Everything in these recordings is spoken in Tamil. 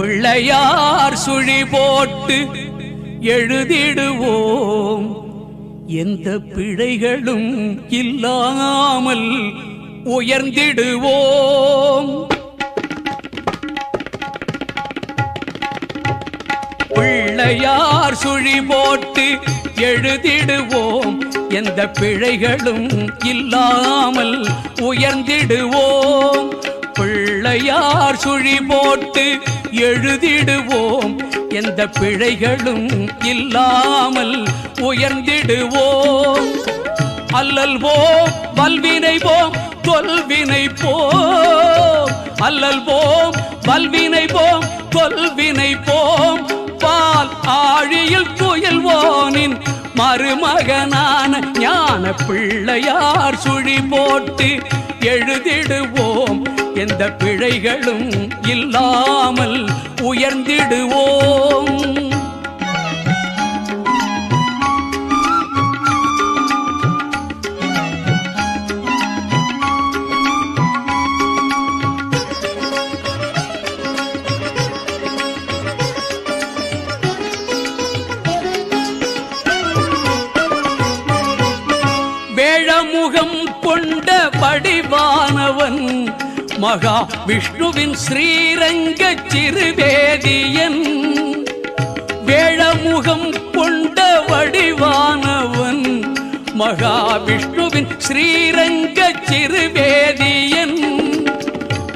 பிள்ளையார் சுழி போட்டு எழுதிடுவோம். எந்த பிழைகளும் இல்லாமல் உயர்ந்திடுவோம். பிள்ளையார் சுழி போட்டு எழுதிடுவோம். எந்த பிழைகளும் இல்லாமல் உயர்ந்திடுவோம். பிள்ளையார் சுழி போட்டு எழுதிடுவோம். எந்த பிழைகளும் இல்லாமல் உயர்ந்திடுவோம். அல்லல் போம் வல்வினை போம் தொல்வினை போம். அல்லல் போம் வல்வினை போம் தொல்வினை போம். பால் ஆழியில் துயில்வோனின் மருமகனான ஞான பிள்ளையார் சுழி போட்டு எழுதிடுவோம். எந்த பிழைகளும் இல்லாமல் உயர்ந்திடுவோம். வேழமுகம் கொண்ட வடிவானவன் மகா விஷ்ணுவின் ஸ்ரீரங்க சிறுவேதியன். வேழமுகம் கொண்ட வடிவானவன் மகா விஷ்ணுவின் ஸ்ரீரங்க சிறுவேதியன்.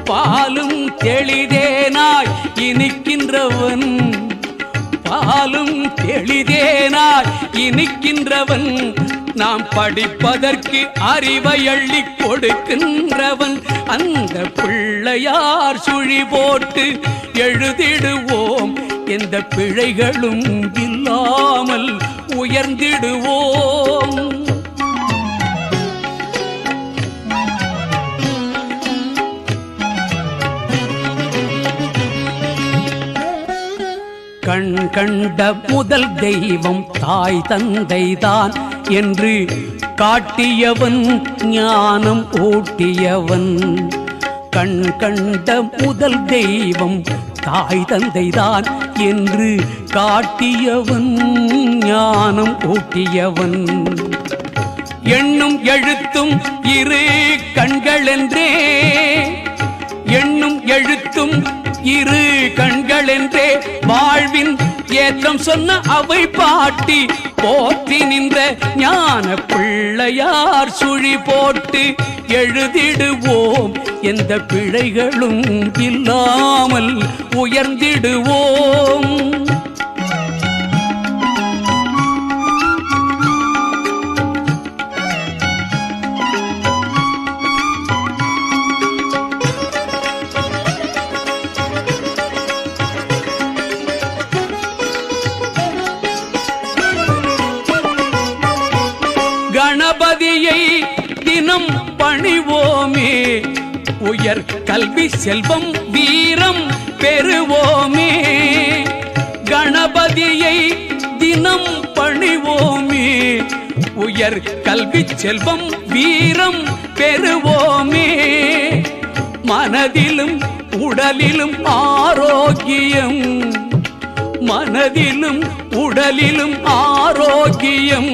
பாலும் தெளிதேனாய் இனிக்கின்றவன். பாலும் தெளிதேனாய் இனிக்கின்றவன். நாம் படிப்பதற்கு அறிவை அள்ளி கொடுக்கின்றவன். அந்த பிள்ளையார் சுழி போட்டு எழுதிடுவோம். எந்த பிழைகளும் இல்லாமல் உயர்ந்திடுவோம். கண் கண்ட முதல் தெய்வம் தாய் தந்தைதான் என்று காட்டியவன் ஞானம் ஊட்டியவன். கண் கண்ட முதல் தெய்வம் தாய் தந்தைதான் என்று காட்டியவன் ஞானம் ஊட்டியவன். எண்ணும் எழுத்தும் இரு கண்கள் என்றே. எண்ணும் எழுத்தும் இரு கண்கள் என்றே வாழ்வின் ஏற்றம் சொன்ன அவை பாட்டி போற்றி நின்ற ஞான பிள்ளையார் சுழி போட்டு எழுதிடுவோம். எந்த பிழைகளும் இல்லாமல் உயர்ந்திடுவோம். கணபதியை தினம் பணிவோமே. உயர் கல்வி செல்வம் வீரம் பெறுவோமே. கணபதியை தினம் பணிவோமே. உயர் கல்வி செல்வம் வீரம் பெறுவோமே. மனதிலும் உடலிலும் ஆரோக்கியம். மனதிலும் உடலிலும் ஆரோக்கியம்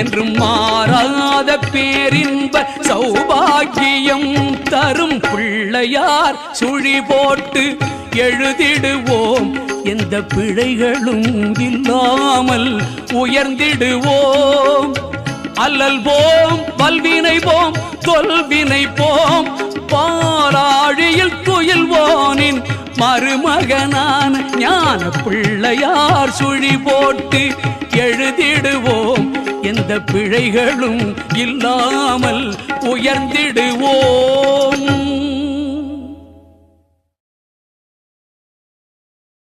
என்றும் மாறாத பேரின்ப சௌபாகியம் தரும் பிள்ளையார் சுழி போட்டு எழுதிடுவோம். எந்த பிழைகளும் இல்லாமல் உயர்ந்திடுவோம். அல்லல் போம் வல்வினை போம் தொல்வினை போம். பாலாழியில் துயில்வோனின் மருமகனான ஞான பிள்ளையார் சுழி போட்டு எழுதிடுவோம். எந்த பிழைகளும் இல்லாமல் உயர்ந்திடுவோம்.